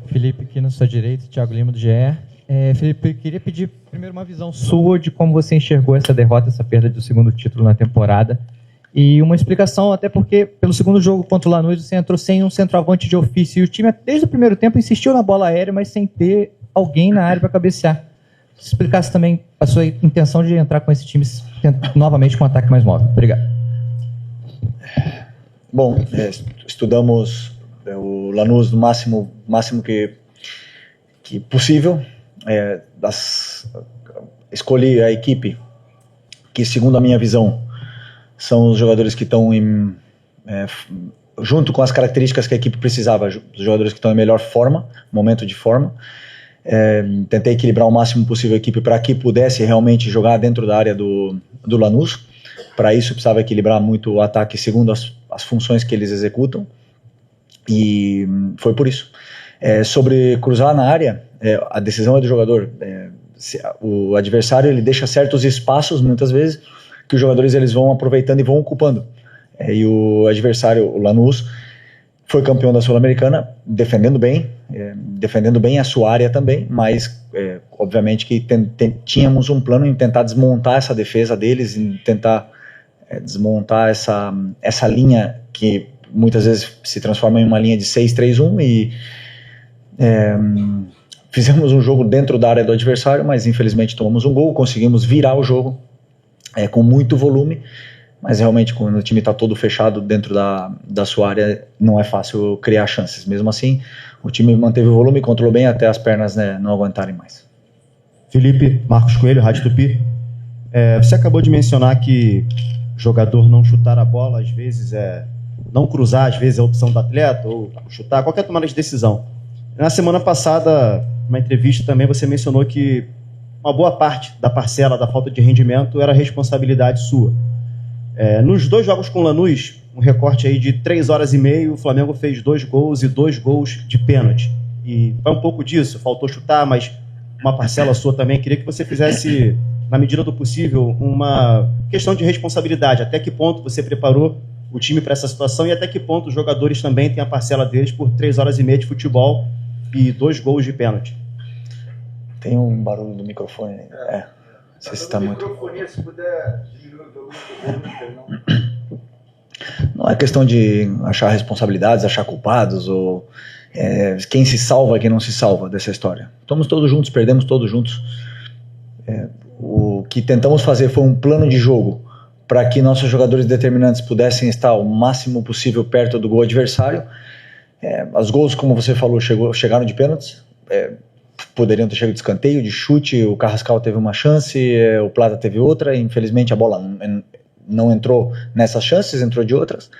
Felipe, aqui na sua direita, Thiago Lima, do GE. Felipe, eu queria pedir primeiro uma visão sua de como você enxergou essa derrota, essa perda do segundo título na temporada. E uma explicação, até porque pelo segundo jogo contra o Lanús você entrou sem um centroavante de ofício. E o time, desde o primeiro tempo, insistiu na bola aérea, mas sem ter alguém na área para cabecear. Se explicasse também a sua intenção de entrar com esse time novamente com um ataque mais móvel. Obrigado. Bom, estudamos o Lanús no máximo que possível. Escolhi a equipe que, segundo a minha visão, são os jogadores que estão junto com as características que a equipe precisava, os jogadores que estão em melhor forma, momento de forma. Tentei equilibrar o máximo possível a equipe para que pudesse realmente jogar dentro da área do Lanús. Para isso precisava equilibrar muito o ataque segundo as funções que eles executam, e foi por isso. Sobre cruzar na área, a decisão é do jogador. O adversário ele deixa certos espaços, muitas vezes, que os jogadores eles vão aproveitando e vão ocupando. E o adversário, o Lanús, foi campeão da Sul-Americana, defendendo bem a sua área também, mas obviamente que tínhamos um plano em tentar desmontar essa defesa deles, em tentar desmontar essa linha que muitas vezes se transforma em uma linha de 6-3-1, e fizemos um jogo dentro da área do adversário, mas infelizmente tomamos um gol, conseguimos virar o jogo com muito volume, mas realmente quando o time está todo fechado dentro da sua área, não é fácil criar chances. Mesmo assim, o time manteve o volume e controlou bem até as pernas não aguentarem mais. Felipe, Marcos Coelho, Rádio Tupi. Você acabou de mencionar que jogador não chutar a bola, às vezes não cruzar, às vezes é a opção do atleta, ou chutar, qualquer tomada de decisão. Na semana passada, numa entrevista também, você mencionou que uma boa parte da parcela da falta de rendimento era responsabilidade sua. Nos 2 jogos com o Lanús, um recorte aí de 3 horas e meia, o Flamengo fez 2 gols e 2 gols de pênalti. E vai um pouco disso, faltou chutar, mas uma parcela sua também. Queria que você fizesse, na medida do possível, uma questão de responsabilidade. Até que ponto você preparou o time para essa situação e até que ponto os jogadores também têm a parcela deles por 3 horas e meia de futebol e 2 gols de pênalti. Tem um barulho do microfone. Não sei se está muito... Se puder diminuir o volume, Não é questão de achar responsabilidades, achar culpados, ou quem se salva e quem não se salva dessa história. Estamos todos juntos, perdemos todos juntos. O que tentamos fazer foi um plano de jogo para que nossos jogadores determinantes pudessem estar o máximo possível perto do gol adversário. Os gols, como você falou, chegaram de pênaltis. Poderiam ter chegado de escanteio, de chute. O Carrascal teve uma chance, o Plata teve outra. Infelizmente a bola não entrou nessas chances, entrou de outras.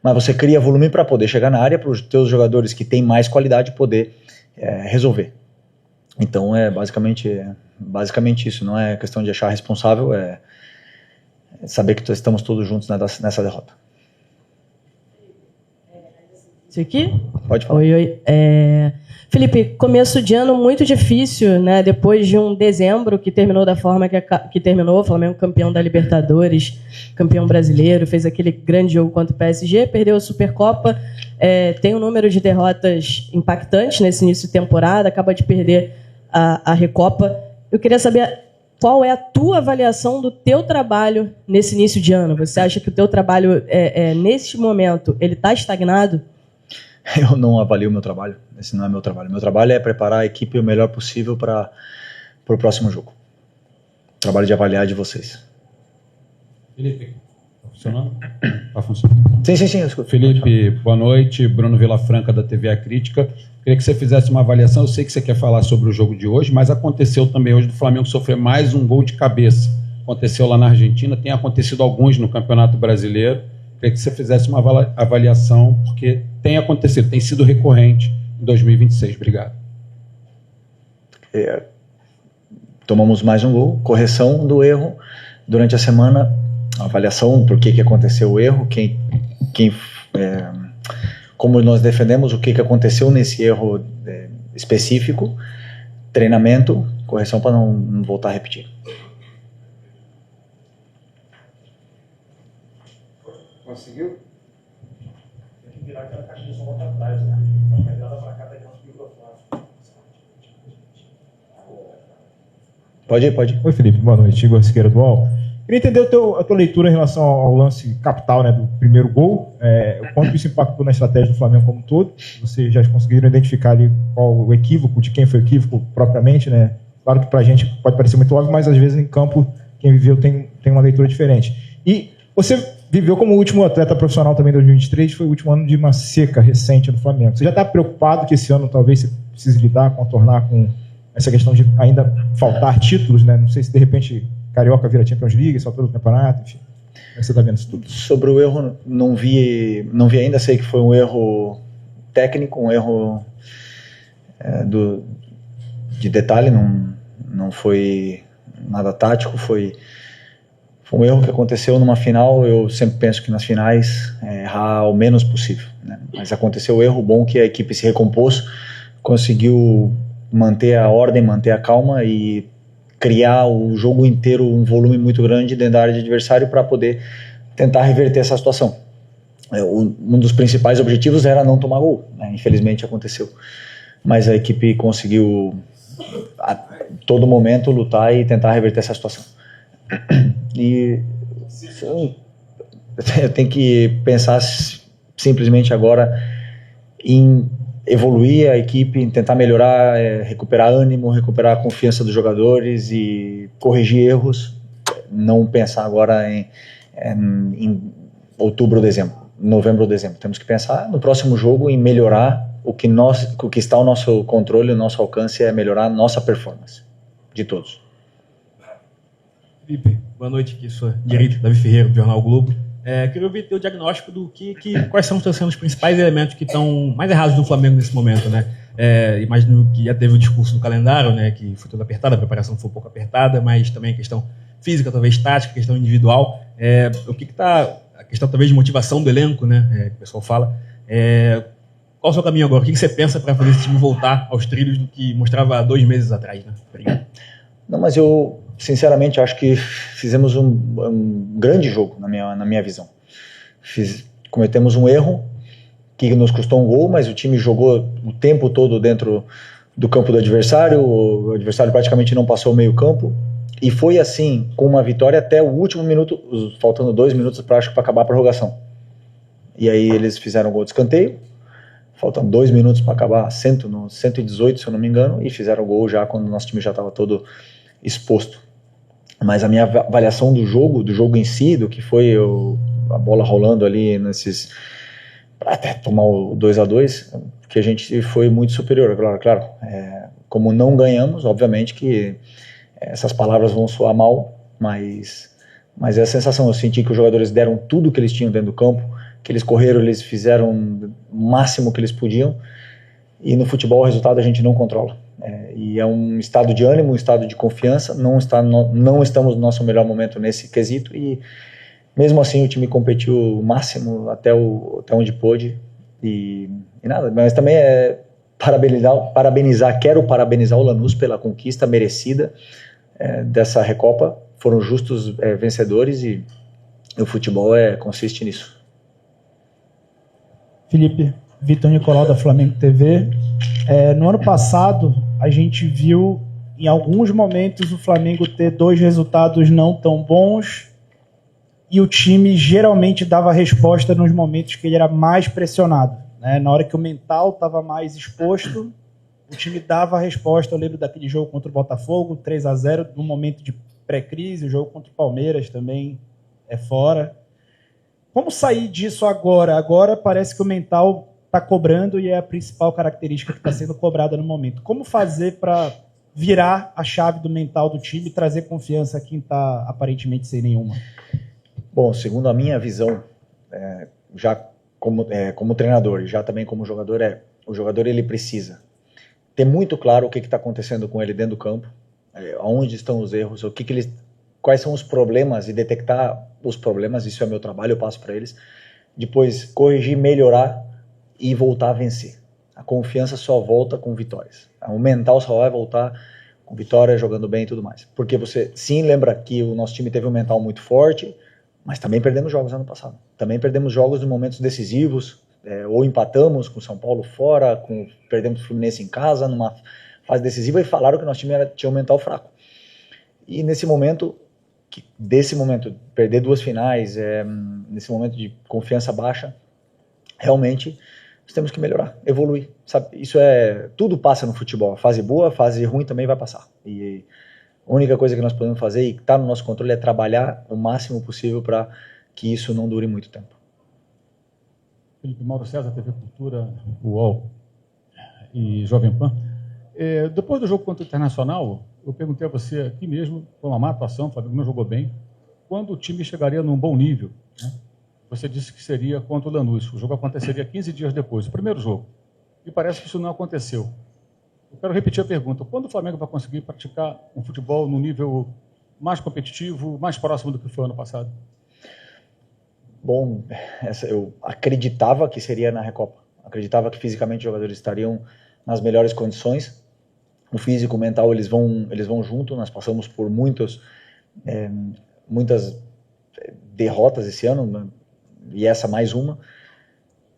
Mas você cria volume para poder chegar na área, para os teus jogadores que têm mais qualidade poder resolver. Então basicamente isso. Não é questão de achar responsável, é saber que estamos todos juntos nessa derrota. Isso aqui? Pode falar. Oi. Felipe, começo de ano muito difícil, né? Depois de um dezembro que terminou da forma que terminou, o Flamengo campeão da Libertadores, campeão brasileiro, fez aquele grande jogo contra o PSG, perdeu a Supercopa, tem um número de derrotas impactantes nesse início de temporada, acaba de perder a Recopa. Eu queria saber qual é a tua avaliação do teu trabalho nesse início de ano. Você acha que o teu trabalho, nesse momento, ele está estagnado? Eu não avalio o meu trabalho. Esse não é meu trabalho. Meu trabalho é preparar a equipe o melhor possível para o próximo jogo. O trabalho de avaliar é de vocês. Felipe, está funcionando? Está funcionando. Sim, eu escuto. Felipe, boa noite. Bruno Vilafranca, da TV A Crítica. Queria que você fizesse uma avaliação. Eu sei que você quer falar sobre o jogo de hoje, mas aconteceu também hoje do Flamengo sofrer mais um gol de cabeça. Aconteceu lá na Argentina, tem acontecido alguns no Campeonato Brasileiro. Queria que você fizesse uma avaliação, porque tem acontecido, tem sido recorrente em 2026. Obrigado. Tomamos mais um gol, correção do erro durante a semana, avaliação por que aconteceu o erro, como nós defendemos, o que aconteceu nesse erro específico, treinamento, correção para não voltar a repetir. Conseguiu? Tem que virar aquela caixinha só volta atrás, né? Vai virada para cá, pegar uns microfones. Pode ir. Oi, Felipe. Boa noite. Igor Siqueira do UOL. Queria entender a tua leitura em relação ao lance capital, né, do primeiro gol, o quanto isso impactou na estratégia do Flamengo como um todo. Vocês já conseguiram identificar ali qual o equívoco, de quem foi o equívoco propriamente, né? Claro que pra gente pode parecer muito óbvio, mas às vezes em campo quem viveu tem uma leitura diferente. E você viveu como último atleta profissional também em 2023, foi o último ano de uma seca recente no Flamengo. Você já está preocupado que esse ano talvez você precise lidar, contornar com essa questão de ainda faltar títulos, né? Não sei se de repente Carioca vira Champions League, só todo o campeonato, enfim. Como é que você está vendo isso tudo? Sobre o erro, não vi ainda, sei que foi um erro técnico, um erro de detalhe, não foi nada tático, foi um erro que aconteceu numa final. Eu sempre penso que nas finais errar o menos possível, né? Mas aconteceu o erro, bom que a equipe se recompôs, conseguiu manter a ordem, manter a calma e criar o jogo inteiro um volume muito grande dentro da área de adversário para poder tentar reverter essa situação. Um dos principais objetivos era não tomar gol, né? Infelizmente aconteceu, mas a equipe conseguiu a todo momento lutar e tentar reverter essa situação. E eu tenho que pensar simplesmente agora em evoluir a equipe, em tentar melhorar, recuperar ânimo, recuperar a confiança dos jogadores e corrigir erros. Não pensar agora em outubro ou dezembro, novembro ou dezembro. Temos que pensar no próximo jogo em melhorar o que está ao nosso controle, o nosso alcance é melhorar a nossa performance de todos. Felipe, boa noite, aqui sua direita, Davi Ferreira, do Jornal Globo. Queria ouvir teu diagnóstico do quais são os principais elementos que estão mais errados no Flamengo nesse momento, né? Imagino que já teve o discurso do calendário, né, que foi toda apertada, a preparação foi um pouco apertada, mas também a questão física, talvez tática, questão individual. O que está a questão talvez de motivação do elenco, né, que o pessoal fala. Qual o seu caminho agora? O que você pensa para fazer esse time voltar aos trilhos do que mostrava há 2 meses atrás, né? Obrigado. Não, mas eu sinceramente acho que fizemos um grande jogo na minha visão. Cometemos um erro que nos custou um gol, mas o time jogou o tempo todo dentro do campo do adversário, o adversário praticamente não passou o meio campo, e foi assim, com uma vitória até o último minuto, faltando 2 minutos para acabar a prorrogação. E aí eles fizeram um gol de escanteio, faltando 2 minutos para acabar, no 118, se eu não me engano, e fizeram o gol já quando o nosso time já estava todo exposto. Mas a minha avaliação do jogo em si, do que foi a bola rolando ali para até tomar o 2-2, que a gente foi muito superior. Claro, como não ganhamos, obviamente que essas palavras vão soar mal, mas é a sensação. Eu senti que os jogadores deram tudo que eles tinham dentro do campo, que eles correram, eles fizeram o máximo que eles podiam, e no futebol o resultado a gente não controla. E é um estado de ânimo, um estado de confiança. Não estamos no nosso melhor momento nesse quesito, e mesmo assim o time competiu o máximo até onde pôde, e nada, mas também quero parabenizar o Lanús pela conquista merecida dessa Recopa. Foram justos vencedores, e o futebol consiste nisso. Felipe, Vitor Nicolau da Flamengo TV. No ano passado, a gente viu em alguns momentos o Flamengo ter 2 resultados não tão bons, e o time geralmente dava resposta nos momentos que ele era mais pressionado, né? Na hora que o mental estava mais exposto, o time dava a resposta. Eu lembro daquele jogo contra o Botafogo, 3-0, no momento de pré-crise, o jogo contra o Palmeiras também fora. Como sair disso agora? Agora parece que o mental está cobrando, e é a principal característica que está sendo cobrada no momento. Como fazer para virar a chave do mental do time e trazer confiança a quem está aparentemente sem nenhuma? Bom, segundo a minha visão, já como treinador e já também como jogador, o jogador ele precisa ter muito claro o que está acontecendo com ele dentro do campo, aonde estão os erros, quais são os problemas, e detectar os problemas. Isso é meu trabalho, eu passo para eles. Depois corrigir, melhorar e voltar a vencer. A confiança só volta com vitórias. O mental só vai voltar com vitória, jogando bem e tudo mais. Porque você sim lembra que o nosso time teve um mental muito forte, mas também perdemos jogos ano passado. Também perdemos jogos em momentos decisivos, ou empatamos com o São Paulo fora, perdemos o Fluminense em casa, numa fase decisiva, e falaram que o nosso time tinha um mental fraco. E nesse momento, desse momento, perder 2 finais, nesse momento de confiança baixa, realmente nós temos que melhorar, evoluir, sabe? Tudo passa no futebol, a fase boa, a fase ruim também vai passar. E a única coisa que nós podemos fazer e que está no nosso controle é trabalhar o máximo possível para que isso não dure muito tempo. Felipe, Mauro César, TV Cultura, UOL e Jovem Pan. Depois do jogo contra o Internacional, eu perguntei a você aqui mesmo, foi uma má atuação, o Flamengo não jogou bem, quando o time chegaria num bom nível, né? Você disse que seria contra o Lanús. O jogo aconteceria 15 dias depois, o primeiro jogo. E parece que isso não aconteceu. Eu quero repetir a pergunta. Quando o Flamengo vai conseguir praticar um futebol no nível mais competitivo, mais próximo do que foi ano passado? Bom, eu acreditava que seria na Recopa. Acreditava que fisicamente os jogadores estariam nas melhores condições. O físico, o mental, eles vão junto. Nós passamos por muitas derrotas esse ano, e essa mais uma.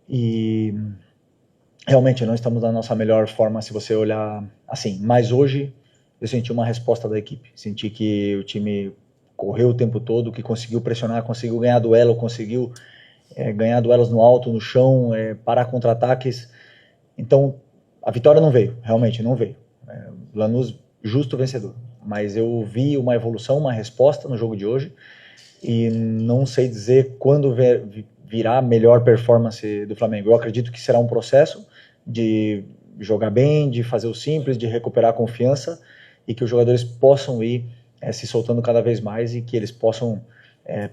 E realmente não estamos na nossa melhor forma se você olhar assim. Mas hoje eu senti uma resposta da equipe. Senti que o time correu o tempo todo, que conseguiu pressionar, conseguiu ganhar duelo, conseguiu ganhar duelos no alto, no chão, parar contra-ataques. Então a vitória não veio, realmente não veio. Lanús, justo vencedor. Mas eu vi uma evolução, uma resposta no jogo de hoje. E não sei dizer quando virá a melhor performance do Flamengo. Eu acredito que será um processo de jogar bem, de fazer o simples, de recuperar a confiança e que os jogadores possam ir se soltando cada vez mais e que eles possam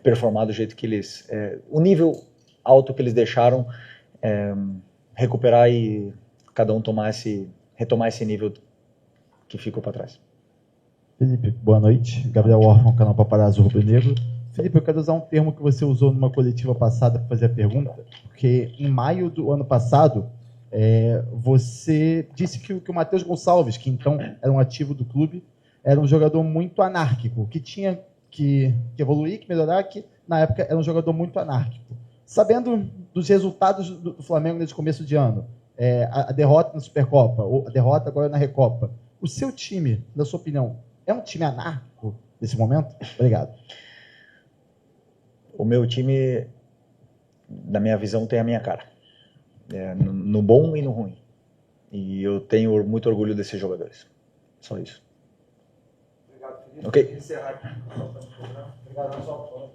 performar do jeito que eles... o nível alto que eles deixaram, recuperar e cada um retomar esse nível que ficou para trás. Felipe, boa noite. Gabriel Orfan, canal Paparazzo Rubro Negro. Felipe, eu quero usar um termo que você usou numa coletiva passada para fazer a pergunta, porque em maio do ano passado, você disse que o Matheus Gonçalves, que então era um ativo do clube, era um jogador muito anárquico, que tinha que evoluir, que melhorar, que na época era um jogador muito anárquico. Sabendo dos resultados do Flamengo nesse começo de ano, a derrota na Supercopa, ou a derrota agora na Recopa, o seu time, na sua opinião, é um time anárquico nesse momento? Obrigado. O meu time, na minha visão, tem a minha cara. No bom e no ruim. E eu tenho muito orgulho desses jogadores. Só isso. Obrigado, Felipe. Ok. Encerrar aqui. Obrigado, pessoal.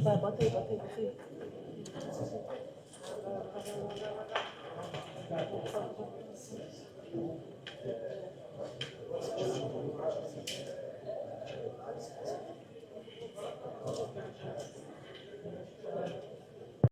Vai, bota aí.